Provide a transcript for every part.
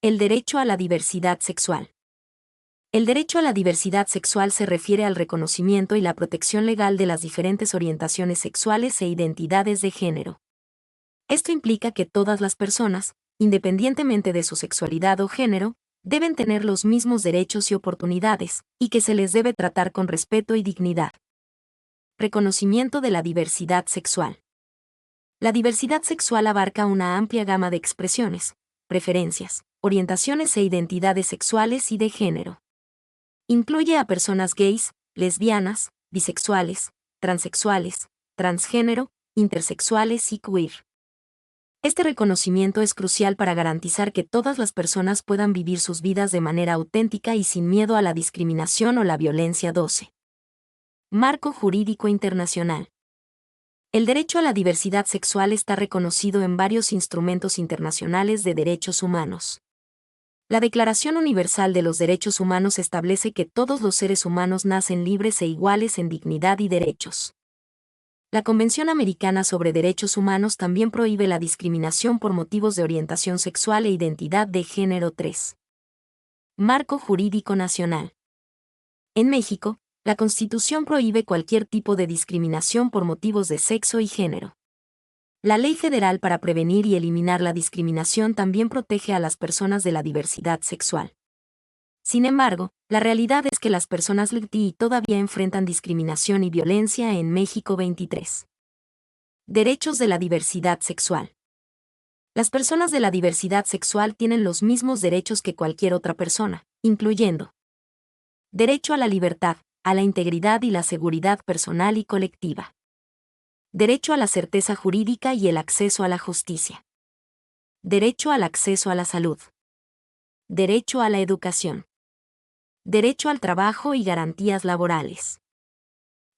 El derecho a la diversidad sexual. El derecho a la diversidad sexual se refiere al reconocimiento y la protección legal de las diferentes orientaciones sexuales e identidades de género. Esto implica que todas las personas, independientemente de su sexualidad o género, deben tener los mismos derechos y oportunidades, y que se les debe tratar con respeto y dignidad. Reconocimiento de la diversidad sexual. La diversidad sexual abarca una amplia gama de expresiones, preferencias, orientaciones e identidades sexuales y de género. Incluye a personas gays, lesbianas, bisexuales, transexuales, transgénero, intersexuales y queer. Este reconocimiento es crucial para garantizar que todas las personas puedan vivir sus vidas de manera auténtica y sin miedo a la discriminación o la violencia. 12. Marco jurídico internacional. El derecho a la diversidad sexual está reconocido en varios instrumentos internacionales de derechos humanos. La Declaración Universal de los Derechos Humanos establece que todos los seres humanos nacen libres e iguales en dignidad y derechos. La Convención Americana sobre Derechos Humanos también prohíbe la discriminación por motivos de orientación sexual e identidad de género. 3. Marco jurídico nacional. En México, la Constitución prohíbe cualquier tipo de discriminación por motivos de sexo y género. La Ley Federal para prevenir y eliminar la discriminación también protege a las personas de la diversidad sexual. Sin embargo, la realidad es que las personas LGBTI todavía enfrentan discriminación y violencia en México. 23. Derechos de la diversidad sexual. Las personas de la diversidad sexual tienen los mismos derechos que cualquier otra persona, incluyendo derecho a la libertad, a la integridad y la seguridad personal y colectiva. Derecho a la certeza jurídica y el acceso a la justicia. Derecho al acceso a la salud. Derecho a la educación. Derecho al trabajo y garantías laborales.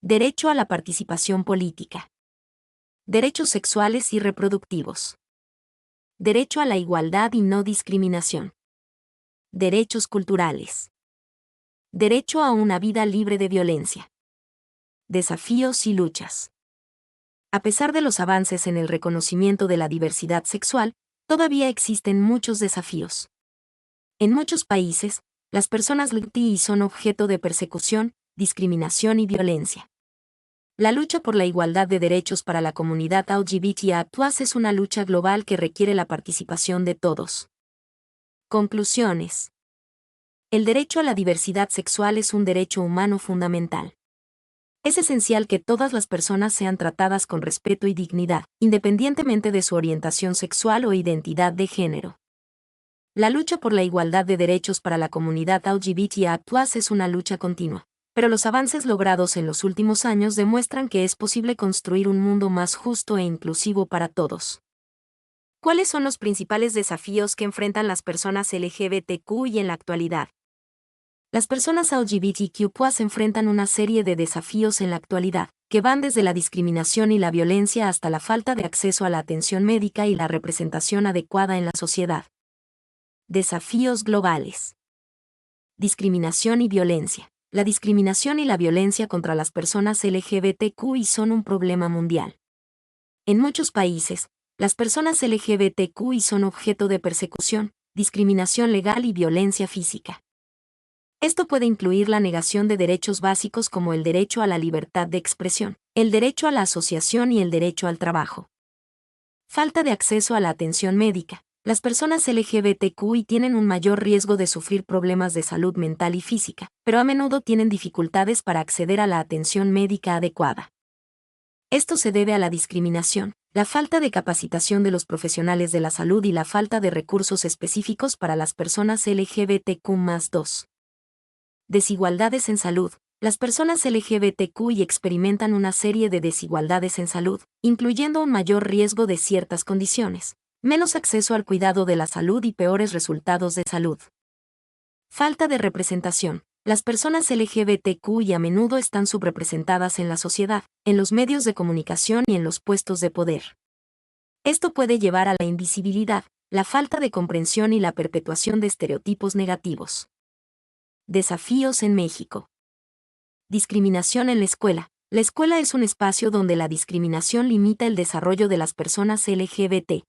Derecho a la participación política. Derechos sexuales y reproductivos. Derecho a la igualdad y no discriminación. Derechos culturales. Derecho a una vida libre de violencia. Desafíos y luchas. A pesar de los avances en el reconocimiento de la diversidad sexual, todavía existen muchos desafíos. En muchos países, las personas LGBTI son objeto de persecución, discriminación y violencia. La lucha por la igualdad de derechos para la comunidad LGBTIA+ es una lucha global que requiere la participación de todos. Conclusiones. El derecho a la diversidad sexual es un derecho humano fundamental. Es esencial que todas las personas sean tratadas con respeto y dignidad, independientemente de su orientación sexual o identidad de género. La lucha por la igualdad de derechos para la comunidad LGBTIA+ es una lucha continua, pero los avances logrados en los últimos años demuestran que es posible construir un mundo más justo e inclusivo para todos. ¿Cuáles son los principales desafíos que enfrentan las personas LGBTQ en la actualidad? Las personas LGBTQ+ enfrentan una serie de desafíos en la actualidad, que van desde la discriminación y la violencia hasta la falta de acceso a la atención médica y la representación adecuada en la sociedad. Desafíos globales. Discriminación y violencia. La discriminación y la violencia contra las personas LGBTQ son un problema mundial. En muchos países, las personas LGBTQ son objeto de persecución, discriminación legal y violencia física. Esto puede incluir la negación de derechos básicos como el derecho a la libertad de expresión, el derecho a la asociación y el derecho al trabajo. Falta de acceso a la atención médica. Las personas LGBTQ tienen un mayor riesgo de sufrir problemas de salud mental y física, pero a menudo tienen dificultades para acceder a la atención médica adecuada. Esto se debe a la discriminación, la falta de capacitación de los profesionales de la salud y la falta de recursos específicos para las personas LGBTQ+. 2. Desigualdades en salud. Las personas LGBTQ experimentan una serie de desigualdades en salud, incluyendo un mayor riesgo de ciertas condiciones, menos acceso al cuidado de la salud y peores resultados de salud. Falta de representación. Las personas LGBTQ a menudo están subrepresentadas en la sociedad, en los medios de comunicación y en los puestos de poder. Esto puede llevar a la invisibilidad, la falta de comprensión y la perpetuación de estereotipos negativos. Desafíos en México. Discriminación en la escuela. La escuela es un espacio donde la discriminación limita el desarrollo de las personas LGBT.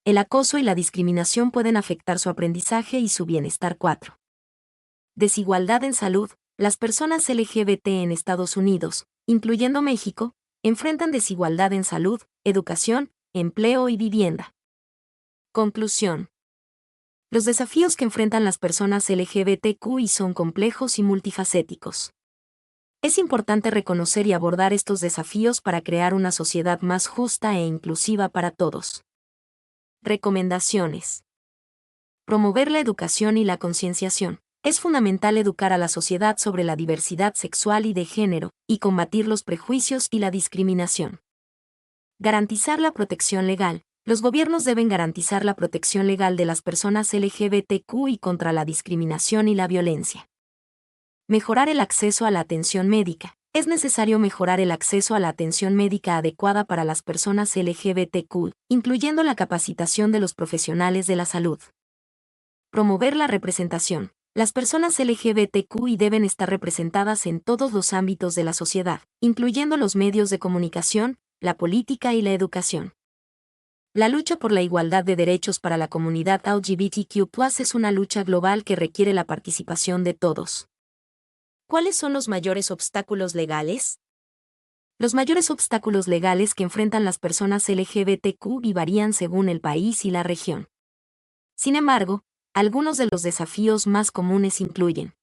El acoso y la discriminación pueden afectar su aprendizaje y su bienestar. 4. Desigualdad en salud. Las personas LGBT en Estados Unidos, incluyendo México, enfrentan desigualdad en salud, educación, empleo y vivienda. Conclusión. Los desafíos que enfrentan las personas LGBTQI son complejos y multifacéticos. Es importante reconocer y abordar estos desafíos para crear una sociedad más justa e inclusiva para todos. Recomendaciones. Promover la educación y la concienciación. Es fundamental educar a la sociedad sobre la diversidad sexual y de género, y combatir los prejuicios y la discriminación. Garantizar la protección legal. Los gobiernos deben garantizar la protección legal de las personas LGBTQI contra la discriminación y la violencia. Mejorar el acceso a la atención médica. Es necesario mejorar el acceso a la atención médica adecuada para las personas LGBTQ, incluyendo la capacitación de los profesionales de la salud. Promover la representación. Las personas LGBTQI deben estar representadas en todos los ámbitos de la sociedad, incluyendo los medios de comunicación, la política y la educación. La lucha por la igualdad de derechos para la comunidad LGBTQ+ es una lucha global que requiere la participación de todos. ¿Cuáles son los mayores obstáculos legales? Los mayores obstáculos legales que enfrentan las personas LGBTQ varían según el país y la región. Sin embargo, algunos de los desafíos más comunes incluyen: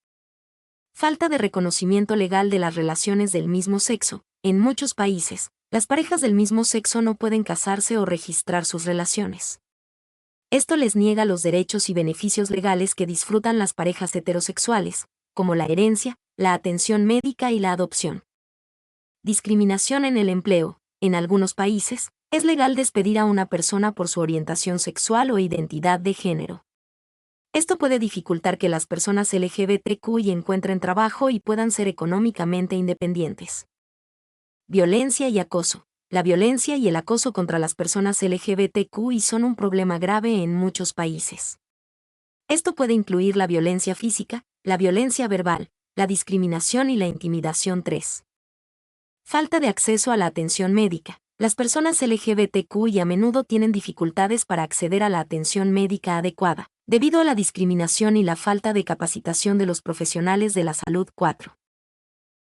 falta de reconocimiento legal de las relaciones del mismo sexo. En muchos países, las parejas del mismo sexo no pueden casarse o registrar sus relaciones. Esto les niega los derechos y beneficios legales que disfrutan las parejas heterosexuales, como la herencia, la atención médica y la adopción. Discriminación en el empleo. En algunos países, es legal despedir a una persona por su orientación sexual o identidad de género. Esto puede dificultar que las personas LGBTQI encuentren trabajo y puedan ser económicamente independientes. Violencia y acoso. La violencia y el acoso contra las personas LGBTQI son un problema grave en muchos países. Esto puede incluir la violencia física, la violencia verbal, la discriminación y la intimidación. 3. Falta de acceso a la atención médica. Las personas LGBTQI a menudo tienen dificultades para acceder a la atención médica adecuada, debido a la discriminación y la falta de capacitación de los profesionales de la salud. 4.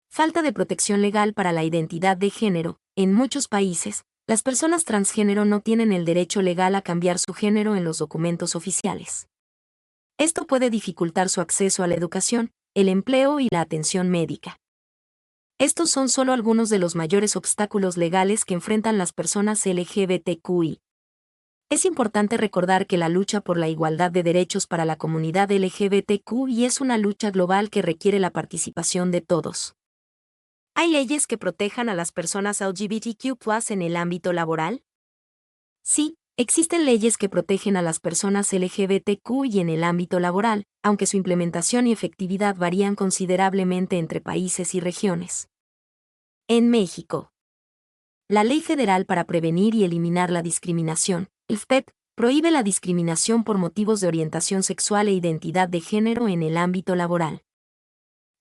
Falta de protección legal para la identidad de género. En muchos países, las personas transgénero no tienen el derecho legal a cambiar su género en los documentos oficiales. Esto puede dificultar su acceso a la educación, el empleo y la atención médica. Estos son solo algunos de los mayores obstáculos legales que enfrentan las personas LGBTQI. Es importante recordar que la lucha por la igualdad de derechos para la comunidad LGBTQI es una lucha global que requiere la participación de todos. ¿Hay leyes que protejan a las personas LGBTQ+ en el ámbito laboral? Sí, existen leyes que protegen a las personas LGBTQI en el ámbito laboral, aunque su implementación y efectividad varían considerablemente entre países y regiones. En México, la Ley Federal para Prevenir y Eliminar la Discriminación, LFPED, prohíbe la discriminación por motivos de orientación sexual e identidad de género en el ámbito laboral.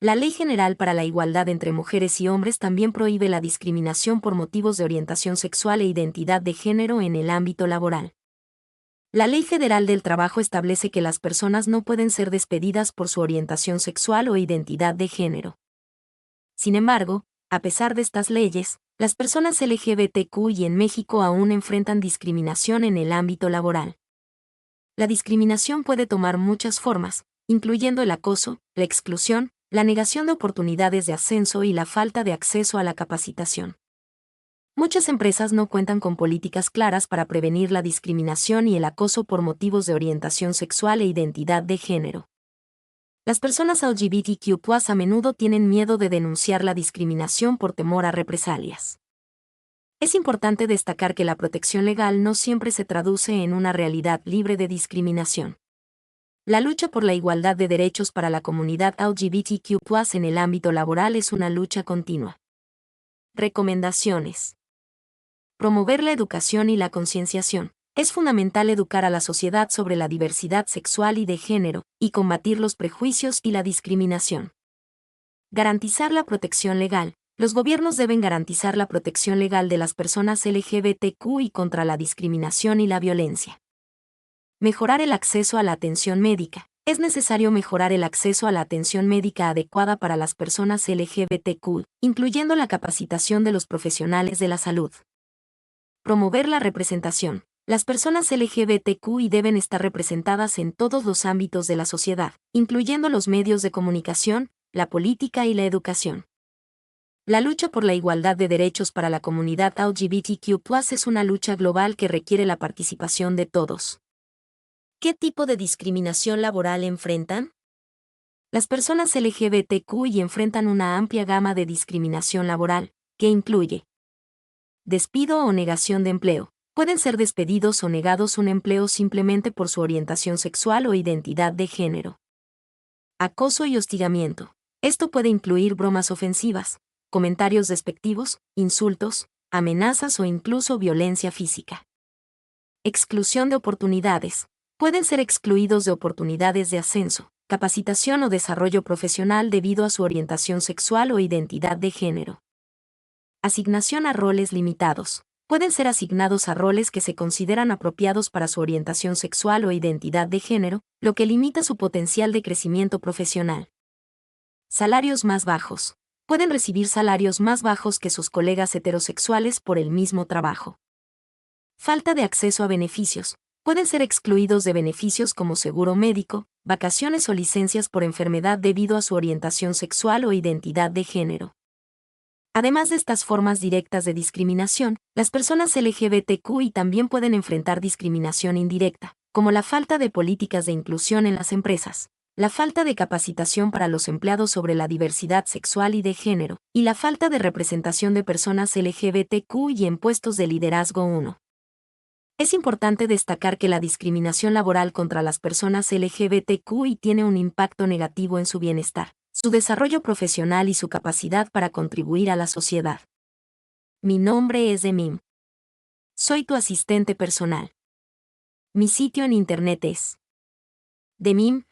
La Ley General para la Igualdad entre Mujeres y Hombres también prohíbe la discriminación por motivos de orientación sexual e identidad de género en el ámbito laboral. La Ley Federal del Trabajo establece que las personas no pueden ser despedidas por su orientación sexual o identidad de género. Sin embargo, a pesar de estas leyes, las personas LGBTQI en México aún enfrentan discriminación en el ámbito laboral. La discriminación puede tomar muchas formas, incluyendo el acoso, la exclusión, la negación de oportunidades de ascenso y la falta de acceso a la capacitación. Muchas empresas no cuentan con políticas claras para prevenir la discriminación y el acoso por motivos de orientación sexual e identidad de género. Las personas LGBTQ+ a menudo tienen miedo de denunciar la discriminación por temor a represalias. Es importante destacar que la protección legal no siempre se traduce en una realidad libre de discriminación. La lucha por la igualdad de derechos para la comunidad LGBTQ+ en el ámbito laboral es una lucha continua. Recomendaciones. Promover la educación y la concienciación. Es fundamental educar a la sociedad sobre la diversidad sexual y de género, y combatir los prejuicios y la discriminación. Garantizar la protección legal. Los gobiernos deben garantizar la protección legal de las personas LGBTQI contra la discriminación y la violencia. Mejorar el acceso a la atención médica. Es necesario mejorar el acceso a la atención médica adecuada para las personas LGBTQ, incluyendo la capacitación de los profesionales de la salud. Promover la representación. Las personas LGBTQI deben estar representadas en todos los ámbitos de la sociedad, incluyendo los medios de comunicación, la política y la educación. La lucha por la igualdad de derechos para la comunidad LGBTQ+ es una lucha global que requiere la participación de todos. ¿Qué tipo de discriminación laboral enfrentan? Las personas LGBTQI enfrentan una amplia gama de discriminación laboral, que incluye despido o negación de empleo. Pueden ser despedidos o negados un empleo simplemente por su orientación sexual o identidad de género. Acoso y hostigamiento. Esto puede incluir bromas ofensivas, comentarios despectivos, insultos, amenazas o incluso violencia física. Exclusión de oportunidades. Pueden ser excluidos de oportunidades de ascenso, capacitación o desarrollo profesional debido a su orientación sexual o identidad de género. Asignación a roles limitados. Pueden ser asignados a roles que se consideran apropiados para su orientación sexual o identidad de género, lo que limita su potencial de crecimiento profesional. Salarios más bajos. Pueden recibir salarios más bajos que sus colegas heterosexuales por el mismo trabajo. Falta de acceso a beneficios. Pueden ser excluidos de beneficios como seguro médico, vacaciones o licencias por enfermedad debido a su orientación sexual o identidad de género. Además de estas formas directas de discriminación, las personas LGBTQI también pueden enfrentar discriminación indirecta, como la falta de políticas de inclusión en las empresas, la falta de capacitación para los empleados sobre la diversidad sexual y de género, y la falta de representación de personas LGBTQI en puestos de liderazgo 1. Es importante destacar que la discriminación laboral contra las personas LGBTQI tiene un impacto negativo en su bienestar, su desarrollo profesional y su capacidad para contribuir a la sociedad. Mi nombre es Demim. Soy tu asistente personal. Mi sitio en internet es demim.es.tl.